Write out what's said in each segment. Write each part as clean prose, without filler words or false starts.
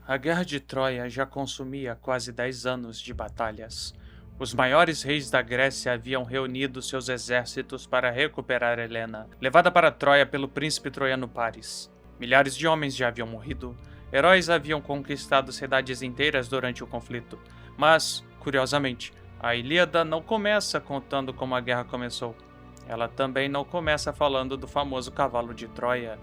A Guerra de Troia já consumia quase 10 anos de batalhas. Os maiores reis da Grécia haviam reunido seus exércitos para recuperar Helena, levada para Troia pelo príncipe troiano Paris. Milhares de homens já haviam morrido. Heróis haviam conquistado cidades inteiras durante o conflito. Mas, curiosamente, a Ilíada não começa contando como a guerra começou. Ela também não começa falando do famoso cavalo de Troia.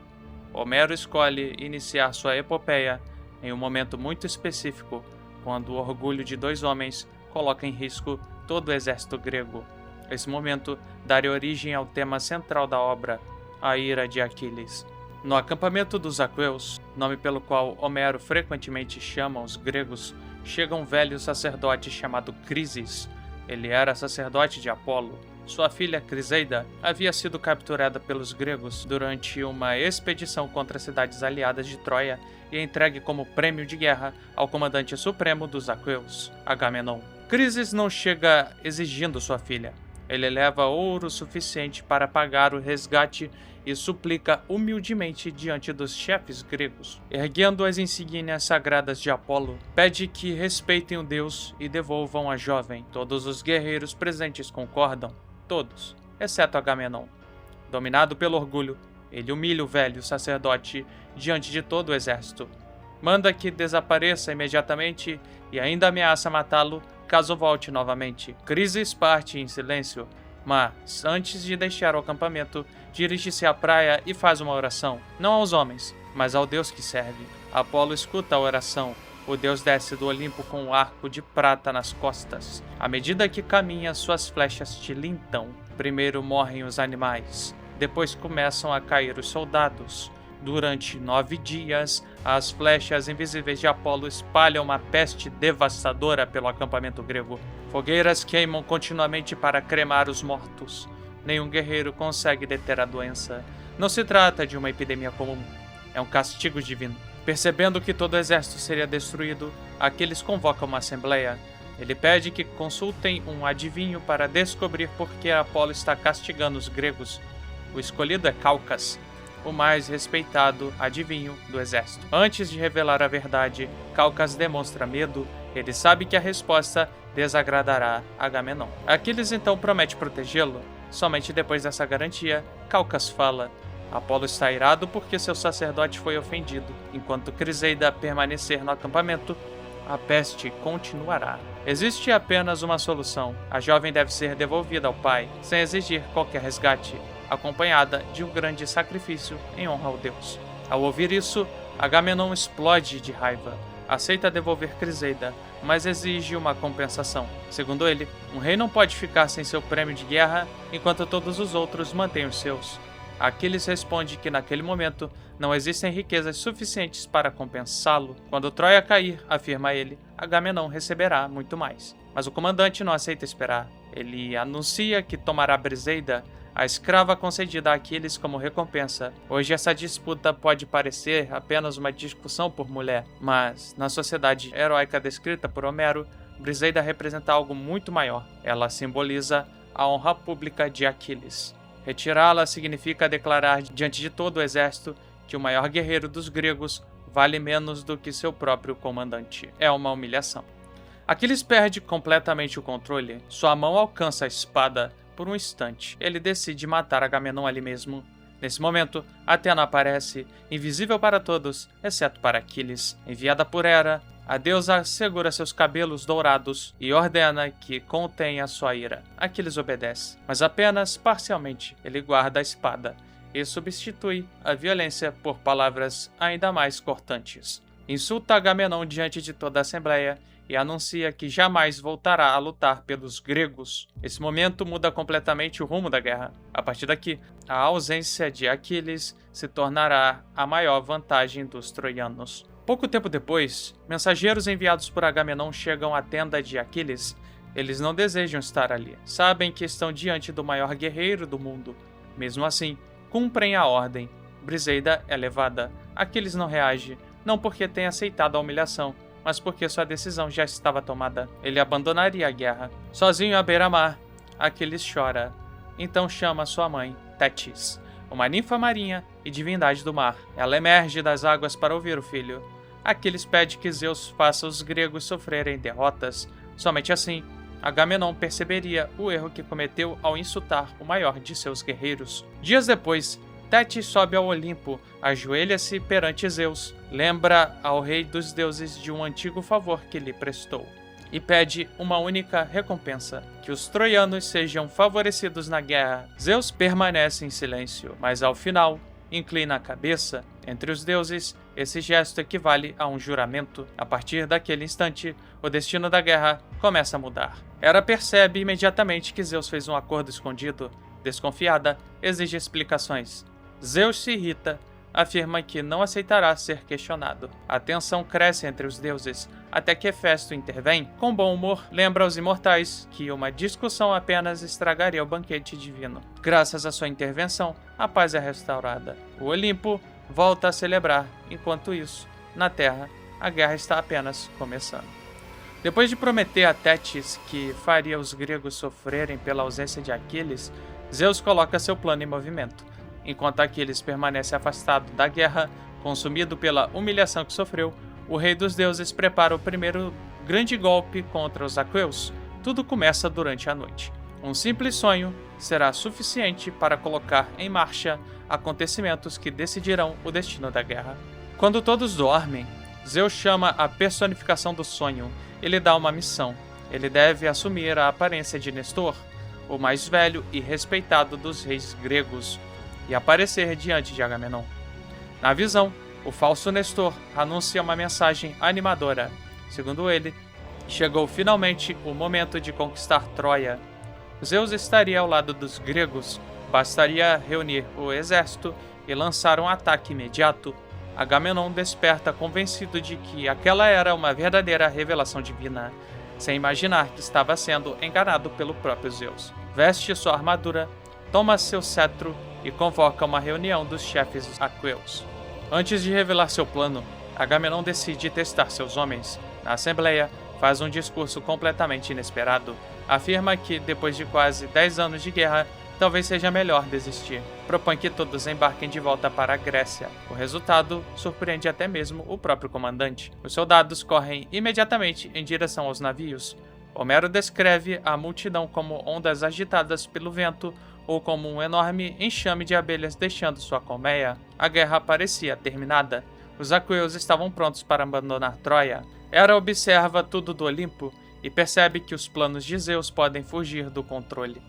Homero escolhe iniciar sua epopeia em um momento muito específico, quando o orgulho de dois homens coloca em risco todo o exército grego. Esse momento daria origem ao tema central da obra, a ira de Aquiles. No acampamento dos aqueus, nome pelo qual Homero frequentemente chama os gregos, chega um velho sacerdote chamado Crises. Ele era sacerdote de Apolo. Sua filha Criseida havia sido capturada pelos gregos durante uma expedição contra as cidades aliadas de Troia e entregue como prêmio de guerra ao comandante supremo dos aqueus, Agamenon. Crises não chega exigindo sua filha. Ele leva ouro suficiente para pagar o resgate e suplica humildemente diante dos chefes gregos. Erguendo as insígnias sagradas de Apolo, pede que respeitem o deus e devolvam a jovem. Todos os guerreiros presentes concordam. Todos, exceto Agamenon. Dominado pelo orgulho, ele humilha o velho sacerdote diante de todo o exército. Manda que desapareça imediatamente e ainda ameaça matá-lo caso volte novamente. Crises parte em silêncio, mas antes de deixar o acampamento, dirige-se à praia e faz uma oração, não aos homens, mas ao Deus que serve. Apolo escuta a oração. O deus desce do Olimpo com um arco de prata nas costas. À medida que caminha, suas flechas tilintam. Primeiro morrem os animais, depois começam a cair os soldados. Durante 9 dias, as flechas invisíveis de Apolo espalham uma peste devastadora pelo acampamento grego. Fogueiras queimam continuamente para cremar os mortos. Nenhum guerreiro consegue deter a doença. Não se trata de uma epidemia comum. É um castigo divino. Percebendo que todo o exército seria destruído, Aquiles convoca uma assembleia. Ele pede que consultem um adivinho para descobrir por que Apolo está castigando os gregos. O escolhido é Calcas, o mais respeitado adivinho do exército. Antes de revelar a verdade, Calcas demonstra medo. Ele sabe que a resposta desagradará Agamenon. Aquiles então promete protegê-lo. Somente depois dessa garantia, Calcas fala: Apolo está irado porque seu sacerdote foi ofendido. Enquanto Criseida permanecer no acampamento, a peste continuará. Existe apenas uma solução. A jovem deve ser devolvida ao pai, sem exigir qualquer resgate, acompanhada de um grande sacrifício em honra ao deus. Ao ouvir isso, Agamenon explode de raiva. Aceita devolver Criseida, mas exige uma compensação. Segundo ele, um rei não pode ficar sem seu prêmio de guerra enquanto todos os outros mantêm os seus. Aquiles responde que naquele momento não existem riquezas suficientes para compensá-lo. Quando Troia cair, afirma ele, Agamenon receberá muito mais. Mas o comandante não aceita esperar. Ele anuncia que tomará Briseida, a escrava concedida a Aquiles como recompensa. Hoje essa disputa pode parecer apenas uma discussão por mulher, mas na sociedade heróica descrita por Homero, Briseida representa algo muito maior. Ela simboliza a honra pública de Aquiles. Retirá-la significa declarar diante de todo o exército que o maior guerreiro dos gregos vale menos do que seu próprio comandante. É uma humilhação. Aquiles perde completamente o controle. Sua mão alcança a espada por um instante. Ele decide matar Agamenon ali mesmo. Nesse momento, Atena aparece, invisível para todos, exceto para Aquiles. Enviada por Hera, a deusa segura seus cabelos dourados e ordena que contenha sua ira. Aquiles obedece, mas apenas parcialmente. Ele guarda a espada e substitui a violência por palavras ainda mais cortantes. Insulta Agamenon diante de toda a assembleia e anuncia que jamais voltará a lutar pelos gregos. Esse momento muda completamente o rumo da guerra. A partir daqui, a ausência de Aquiles se tornará a maior vantagem dos troianos. Pouco tempo depois, mensageiros enviados por Agamenon chegam à tenda de Aquiles. Eles não desejam estar ali. Sabem que estão diante do maior guerreiro do mundo. Mesmo assim, cumprem a ordem. Briseida é levada. Aquiles não reage, não porque tenha aceitado a humilhação, mas porque sua decisão já estava tomada. Ele abandonaria a guerra. Sozinho à beira-mar, Aquiles chora. Então chama sua mãe, Tétis, uma ninfa marinha e divindade do mar. Ela emerge das águas para ouvir o filho. Aquiles pede que Zeus faça os gregos sofrerem derrotas. Somente assim, Agamenon perceberia o erro que cometeu ao insultar o maior de seus guerreiros. Dias depois, Tétis sobe ao Olimpo, ajoelha-se perante Zeus, lembra ao rei dos deuses de um antigo favor que lhe prestou e pede uma única recompensa: que os troianos sejam favorecidos na guerra. Zeus permanece em silêncio, mas ao final inclina a cabeça. Entre os deuses, esse gesto equivale a um juramento. A partir daquele instante, o destino da guerra começa a mudar. Hera percebe imediatamente que Zeus fez um acordo escondido. Desconfiada, exige explicações. Zeus se irrita, afirma que não aceitará ser questionado. A tensão cresce entre os deuses, até que Hefesto intervém. Com bom humor, lembra aos imortais que uma discussão apenas estragaria o banquete divino. Graças à sua intervenção, a paz é restaurada. O Olimpo volta a celebrar. Enquanto isso, na Terra, a guerra está apenas começando. Depois de prometer a Tétis que faria os gregos sofrerem pela ausência de Aquiles, Zeus coloca seu plano em movimento. Enquanto Aquiles permanece afastado da guerra, consumido pela humilhação que sofreu, o rei dos deuses prepara o primeiro grande golpe contra os aqueus. Tudo começa durante a noite. Um simples sonho será suficiente para colocar em marcha acontecimentos que decidirão o destino da guerra. Quando todos dormem, Zeus chama a personificação do sonho. Ele dá uma missão. Ele deve assumir a aparência de Nestor, o mais velho e respeitado dos reis gregos, e aparecer diante de Agamenon. Na visão, o falso Nestor anuncia uma mensagem animadora. Segundo ele, chegou finalmente o momento de conquistar Troia. Zeus estaria ao lado dos gregos, bastaria reunir o exército e lançar um ataque imediato. Agamenon desperta convencido de que aquela era uma verdadeira revelação divina, sem imaginar que estava sendo enganado pelo próprio Zeus. Veste sua armadura, toma seu cetro e convoca uma reunião dos chefes aqueus. Antes de revelar seu plano, Agamenon decide testar seus homens. Na assembleia, faz um discurso completamente inesperado. Afirma que, depois de quase 10 anos de guerra, talvez seja melhor desistir. Propõe que todos embarquem de volta para a Grécia. O resultado surpreende até mesmo o próprio comandante. Os soldados correm imediatamente em direção aos navios. Homero descreve a multidão como ondas agitadas pelo vento ou como um enorme enxame de abelhas deixando sua colmeia. A guerra parecia terminada. Os aqueus estavam prontos para abandonar Troia. Hera observa tudo do Olimpo e percebe que os planos de Zeus podem fugir do controle.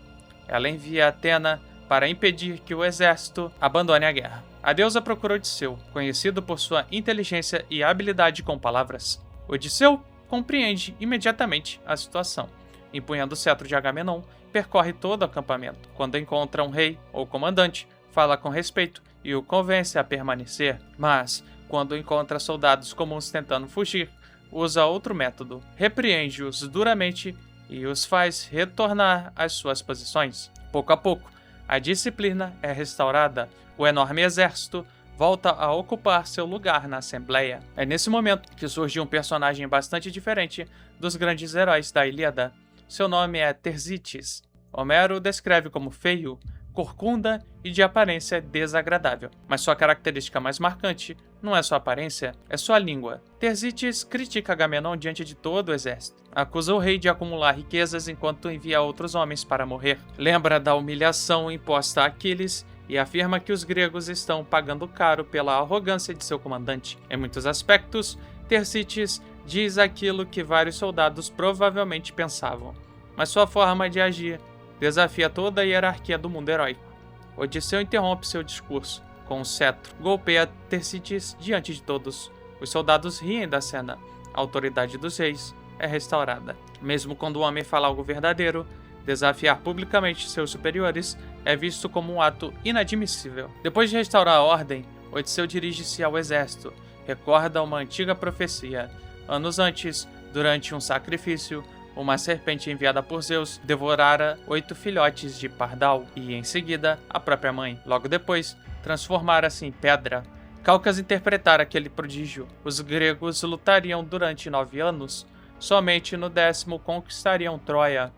Ela envia Atena para impedir que o exército abandone a guerra. A deusa procura Odisseu, conhecido por sua inteligência e habilidade com palavras. Odisseu compreende imediatamente a situação. Empunhando o cetro de Agamenon, percorre todo o acampamento. Quando encontra um rei ou comandante, fala com respeito e o convence a permanecer. Mas, quando encontra soldados comuns tentando fugir, usa outro método. Repreende-os duramente e os faz retornar às suas posições. Pouco a pouco, a disciplina é restaurada. O enorme exército volta a ocupar seu lugar na Assembleia. É nesse momento que surge um personagem bastante diferente dos grandes heróis da Ilíada. Seu nome é Thersites. Homero o descreve como feio, corcunda e de aparência desagradável. Mas sua característica mais marcante não é sua aparência, é sua língua. Thersites critica Agamenon diante de todo o exército. Acusa o rei de acumular riquezas enquanto envia outros homens para morrer. Lembra da humilhação imposta a Aquiles e afirma que os gregos estão pagando caro pela arrogância de seu comandante. Em muitos aspectos, Thersites diz aquilo que vários soldados provavelmente pensavam, mas sua forma de agir desafia toda a hierarquia do mundo heróico. Odisseu interrompe seu discurso com um cetro, golpeia Thersites diante de todos. Os soldados riem da cena. A autoridade dos reis é restaurada. Mesmo quando o homem fala algo verdadeiro, desafiar publicamente seus superiores é visto como um ato inadmissível. Depois de restaurar a ordem, Odisseu dirige-se ao exército. Recorda uma antiga profecia. Anos antes, durante um sacrifício, uma serpente enviada por Zeus devorara 8 filhotes de pardal e, em seguida, a própria mãe. Logo depois, transformara-se em pedra. Calcas interpretara aquele prodígio. Os gregos lutariam durante 9 anos. Somente no 10º conquistariam Troia.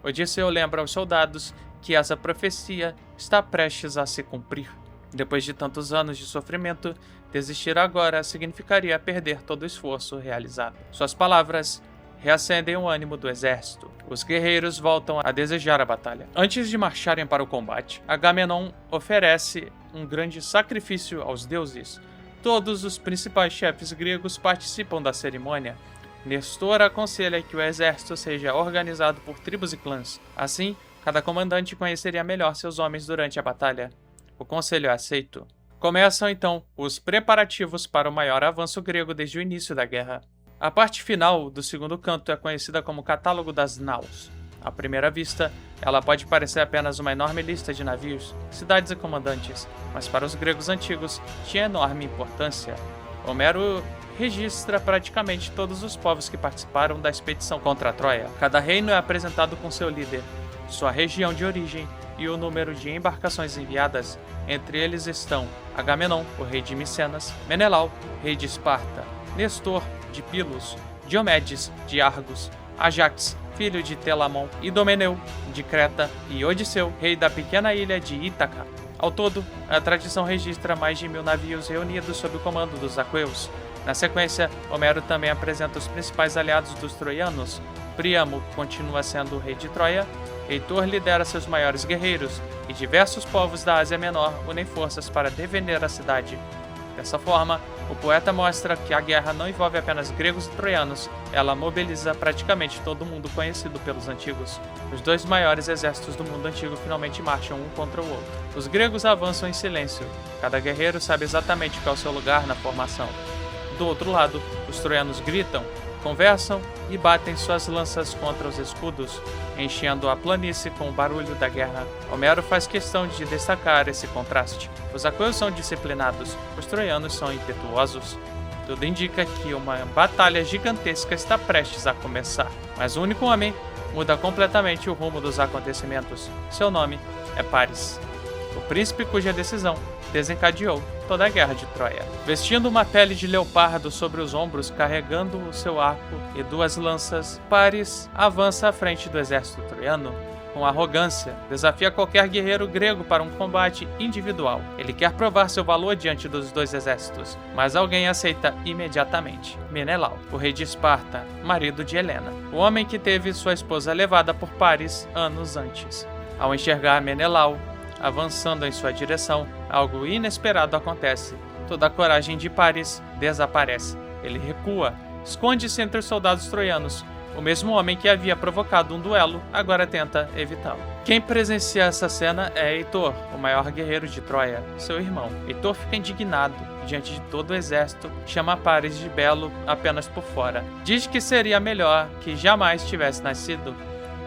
Odisseu lembra aos soldados que essa profecia está prestes a se cumprir. Depois de tantos anos de sofrimento, desistir agora significaria perder todo o esforço realizado. Suas palavras reacendem o ânimo do exército. Os guerreiros voltam a desejar a batalha. Antes de marcharem para o combate, Agamenon oferece um grande sacrifício aos deuses. Todos os principais chefes gregos participam da cerimônia. Nestor aconselha que o exército seja organizado por tribos e clãs. Assim, cada comandante conheceria melhor seus homens durante a batalha. O conselho é aceito. Começam então os preparativos para o maior avanço grego desde o início da guerra. A parte final do segundo canto é conhecida como Catálogo das Naus. À primeira vista, ela pode parecer apenas uma enorme lista de navios, cidades e comandantes, mas para os gregos antigos tinha enorme importância. Homero registra praticamente todos os povos que participaram da expedição contra a Troia. Cada reino é apresentado com seu líder, sua região de origem e o número de embarcações enviadas. Entre eles estão Agamenon, o rei de Micenas, Menelau, rei de Esparta, Nestor, de Pilos, Diomedes, de Argos, Ajax, filho de Telamon, Idomeneu, de Creta, e Odisseu, rei da pequena ilha de Ítaca. Ao todo, a tradição registra mais de 1000 navios reunidos sob o comando dos aqueus. Na sequência, Homero também apresenta os principais aliados dos troianos. Príamo continua sendo o rei de Troia, Heitor lidera seus maiores guerreiros, e diversos povos da Ásia Menor unem forças para defender a cidade. Dessa forma, o poeta mostra que a guerra não envolve apenas gregos e troianos, ela mobiliza praticamente todo o mundo conhecido pelos antigos. Os dois maiores exércitos do mundo antigo finalmente marcham um contra o outro. Os gregos avançam em silêncio, cada guerreiro sabe exatamente qual é o seu lugar na formação. Do outro lado, os troianos gritam, conversam e batem suas lanças contra os escudos, enchendo a planície com o barulho da guerra. Homero faz questão de destacar esse contraste. Os aqueus são disciplinados, os troianos são impetuosos. Tudo indica que uma batalha gigantesca está prestes a começar, mas o único homem muda completamente o rumo dos acontecimentos. Seu nome é Paris, o príncipe cuja decisão desencadeou toda a guerra de Troia. Vestindo uma pele de leopardo sobre os ombros, carregando o seu arco e 2 lanças, Paris avança à frente do exército troiano. Com arrogância, desafia qualquer guerreiro grego para um combate individual. Ele quer provar seu valor diante dos 2 exércitos, mas alguém aceita imediatamente. Menelau, o rei de Esparta, marido de Helena, o homem que teve sua esposa levada por Paris anos antes. Ao enxergar Menelau avançando em sua direção, algo inesperado acontece. Toda a coragem de Paris desaparece. Ele recua, esconde-se entre os soldados troianos. O mesmo homem que havia provocado um duelo agora tenta evitá-lo. Quem presencia essa cena é Heitor, o maior guerreiro de Troia, seu irmão. Heitor fica indignado diante de todo o exército, chama Paris de belo apenas por fora. Diz que seria melhor que jamais tivesse nascido.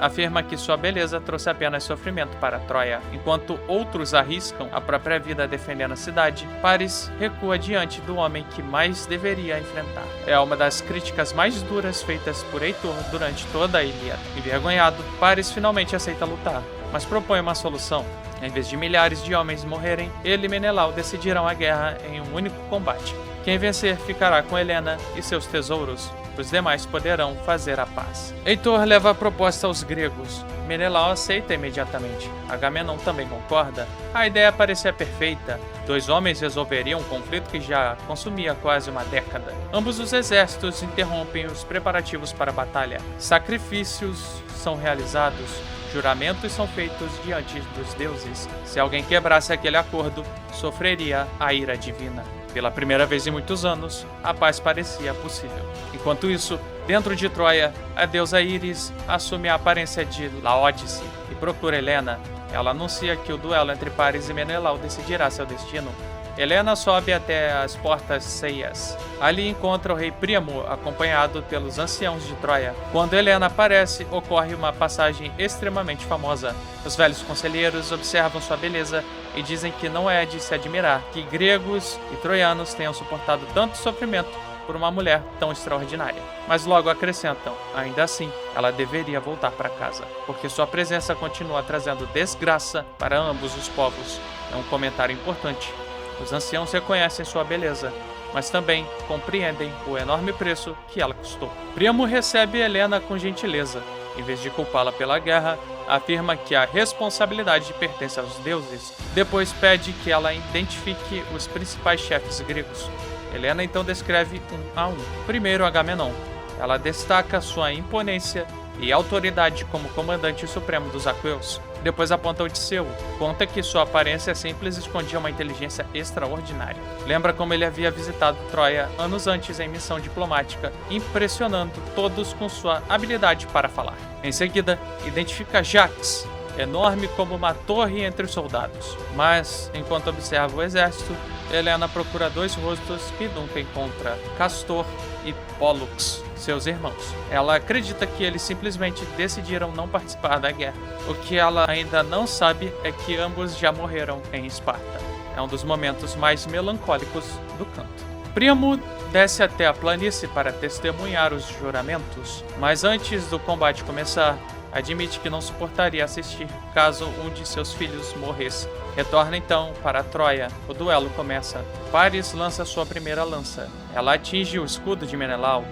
Afirma que sua beleza trouxe apenas sofrimento para Troia. Enquanto outros arriscam a própria vida defendendo a cidade, Paris recua diante do homem que mais deveria enfrentar. É uma das críticas mais duras feitas por Heitor durante toda a Ilíada. Envergonhado, Paris finalmente aceita lutar, mas propõe uma solução. Em vez de milhares de homens morrerem, ele e Menelau decidirão a guerra em um único combate. Quem vencer ficará com Helena e seus tesouros. Os demais poderão fazer a paz. Heitor leva a proposta aos gregos. Menelau aceita imediatamente. Agamenon também concorda. A ideia parecia perfeita. 2 homens resolveriam um conflito que já consumia quase uma década. Ambos os exércitos interrompem os preparativos para a batalha. Sacrifícios são realizados. Juramentos são feitos diante dos deuses. Se alguém quebrasse aquele acordo, sofreria a ira divina. Pela primeira vez em muitos anos, a paz parecia possível. Enquanto isso, dentro de Troia, a deusa Íris assume a aparência de Laódice e procura Helena. Ela anuncia que o duelo entre Paris e Menelau decidirá seu destino. Helena sobe até as portas ceias. Ali encontra o rei Príamo, acompanhado pelos anciãos de Troia. Quando Helena aparece, ocorre uma passagem extremamente famosa. Os velhos conselheiros observam sua beleza e dizem que não é de se admirar que gregos e troianos tenham suportado tanto sofrimento por uma mulher tão extraordinária. Mas logo acrescentam, ainda assim, ela deveria voltar para casa, porque sua presença continua trazendo desgraça para ambos os povos. É um comentário importante. Os anciãos reconhecem sua beleza, mas também compreendem o enorme preço que ela custou. Príamo recebe Helena com gentileza. em vez de culpá-la pela guerra, afirma que a responsabilidade pertence aos deuses. Depois pede que ela identifique os principais chefes gregos. Helena então descreve um a um. Primeiro, Agamenon. Ela destaca sua imponência e autoridade como comandante supremo dos aqueus. Depois aponta Odisseu, conta que sua aparência simples escondia uma inteligência extraordinária. Lembra como ele havia visitado Troia anos antes em missão diplomática, impressionando todos com sua habilidade para falar. Em seguida, identifica Jax, enorme como uma torre entre os soldados. Mas, enquanto observa o exército, Helena procura dois rostos que nunca encontra: Castor e Pollux, seus irmãos. Ela acredita que eles simplesmente decidiram não participar da guerra. O que ela ainda não sabe é que ambos já morreram em Esparta. É um dos momentos mais melancólicos do canto. Príamo desce até a planície para testemunhar os juramentos, mas antes do combate começar, admite que não suportaria assistir caso um de seus filhos morresse. Retorna então para Troia. O duelo começa. Paris lança sua primeira lança. Ela atinge o escudo de Menelau,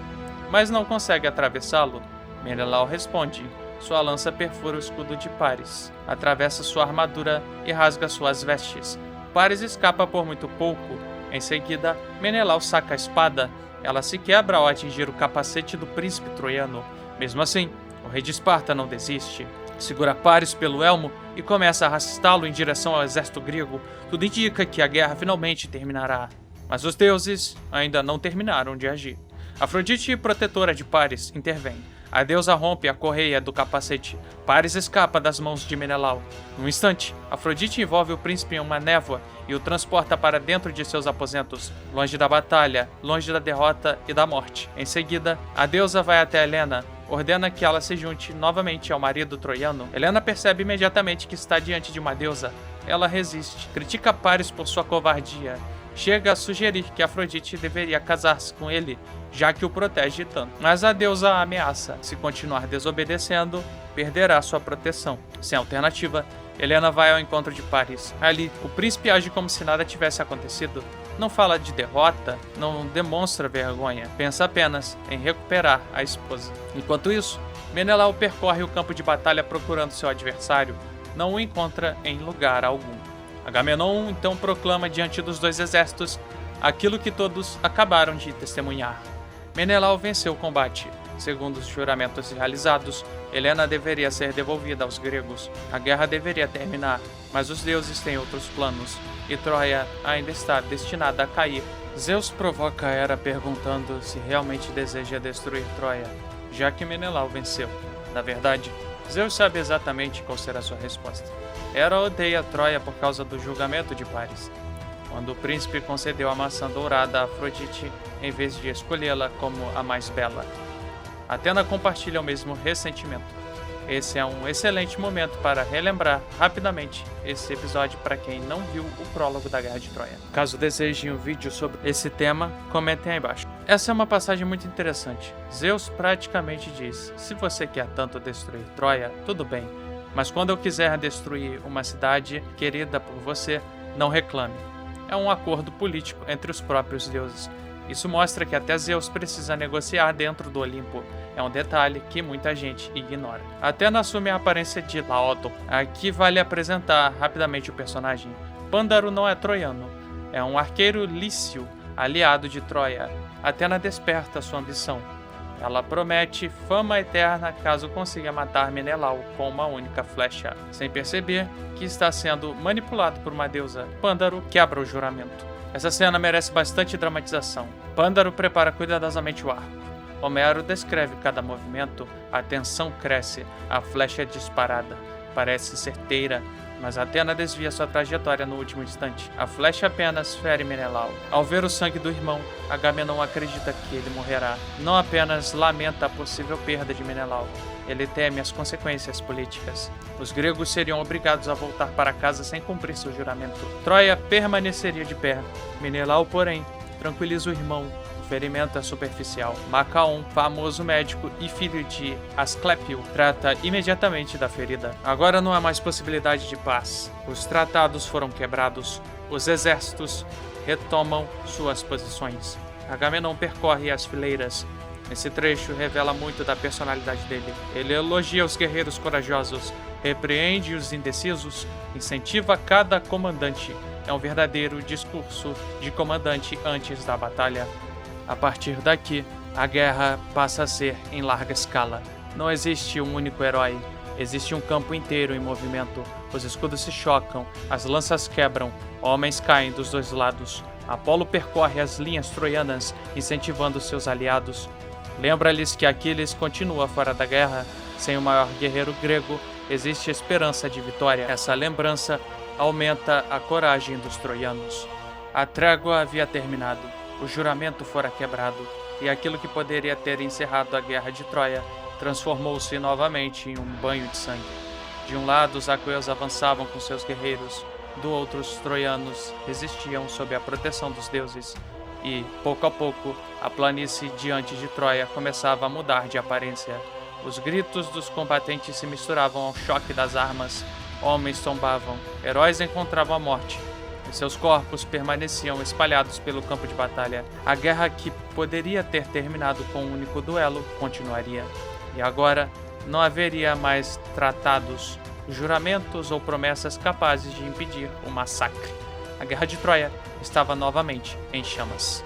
mas não consegue atravessá-lo. Menelau responde. Sua lança perfura o escudo de Paris, atravessa sua armadura e rasga suas vestes. Paris escapa por muito pouco. Em seguida, Menelau saca a espada. Ela se quebra ao atingir o capacete do príncipe troiano. Mesmo assim, o rei de Esparta não desiste. Segura Paris pelo elmo e começa a arrastá-lo em direção ao exército grego. Tudo indica que a guerra finalmente terminará. Mas os deuses ainda não terminaram de agir. Afrodite, protetora de Paris, intervém. A deusa rompe a correia do capacete. Paris escapa das mãos de Menelau. Num instante, Afrodite envolve o príncipe em uma névoa e o transporta para dentro de seus aposentos, longe da batalha, longe da derrota e da morte. Em seguida, a deusa vai até Helena, ordena que ela se junte novamente ao marido troiano. Helena percebe imediatamente que está diante de uma deusa. Ela resiste, critica Paris por sua covardia. Chega a sugerir que Afrodite deveria casar-se com ele, já que o protege tanto. Mas a deusa a ameaça. Se continuar desobedecendo, perderá sua proteção. Sem alternativa, Helena vai ao encontro de Paris. Ali, o príncipe age como se nada tivesse acontecido. Não fala de derrota, não demonstra vergonha. Pensa apenas em recuperar a esposa. Enquanto isso, Menelau percorre o campo de batalha procurando seu adversário. Não o encontra em lugar algum. Agamenon então proclama diante dos dois exércitos aquilo que todos acabaram de testemunhar. Menelau venceu o combate. Segundo os juramentos realizados, Helena deveria ser devolvida aos gregos. A guerra deveria terminar, mas os deuses têm outros planos, e Troia ainda está destinada a cair. Zeus provoca Hera perguntando se realmente deseja destruir Troia, já que Menelau venceu. Na verdade, Zeus sabe exatamente qual será sua resposta. Hera odeia Troia por causa do julgamento de Paris, quando o príncipe concedeu a maçã dourada a Afrodite em vez de escolhê-la como a mais bela. Atena compartilha o mesmo ressentimento. Esse é um excelente momento para relembrar rapidamente esse episódio para quem não viu o prólogo da Guerra de Troia. Caso desejem um vídeo sobre esse tema, comentem aí embaixo. Essa é uma passagem muito interessante. Zeus praticamente diz: se você quer tanto destruir Troia, tudo bem, mas quando eu quiser destruir uma cidade querida por você, não reclame. É um acordo político entre os próprios deuses. Isso mostra que até Zeus precisa negociar dentro do Olimpo. É um detalhe que muita gente ignora. Atena assume a aparência de Laoto. Aqui vale apresentar rapidamente o personagem. Pândaro não é troiano. É um arqueiro lício, aliado de Troia. Atena desperta sua ambição. Ela promete fama eterna caso consiga matar Menelau com uma única flecha. Sem perceber que está sendo manipulado por uma deusa, Pândaro quebra o juramento. Essa cena merece bastante dramatização. Pândaro prepara cuidadosamente o arco. Homero descreve cada movimento, a tensão cresce, a flecha é disparada. Parece certeira, mas Atena desvia sua trajetória no último instante. A flecha apenas fere Menelau. Ao ver o sangue do irmão, Agamenon acredita que ele morrerá. Não apenas lamenta a possível perda de Menelau, ele teme as consequências políticas. Os gregos seriam obrigados a voltar para casa sem cumprir seu juramento. Troia permaneceria de pé. Menelau, porém, tranquiliza o irmão. O ferimento é superficial. Macaon, famoso médico e filho de Asclépio, trata imediatamente da ferida. Agora não há mais possibilidade de paz. Os tratados foram quebrados. Os exércitos retomam suas posições. Agamenon percorre as fileiras. Esse trecho revela muito da personalidade dele. Ele elogia os guerreiros corajosos, repreende os indecisos, incentiva cada comandante. É um verdadeiro discurso de comandante antes da batalha. A partir daqui, a guerra passa a ser em larga escala. Não existe um único herói, existe um campo inteiro em movimento. Os escudos se chocam, as lanças quebram, homens caem dos dois lados. Apolo percorre as linhas troianas, incentivando seus aliados. Lembra-lhes que Aquiles continua fora da guerra. Sem o maior guerreiro grego, existe esperança de vitória. Essa lembrança aumenta a coragem dos troianos. A trégua havia terminado, o juramento fora quebrado, e aquilo que poderia ter encerrado a guerra de Troia transformou-se novamente em um banho de sangue. De um lado, os aqueus avançavam com seus guerreiros, do outro, os troianos resistiam sob a proteção dos deuses. E, pouco a pouco, a planície diante de Troia começava a mudar de aparência. Os gritos dos combatentes se misturavam ao choque das armas. Homens tombavam, heróis encontravam a morte, e seus corpos permaneciam espalhados pelo campo de batalha. A guerra que poderia ter terminado com um único duelo continuaria. E agora não haveria mais tratados, juramentos ou promessas capazes de impedir o massacre. A guerra de Troia estava novamente em chamas.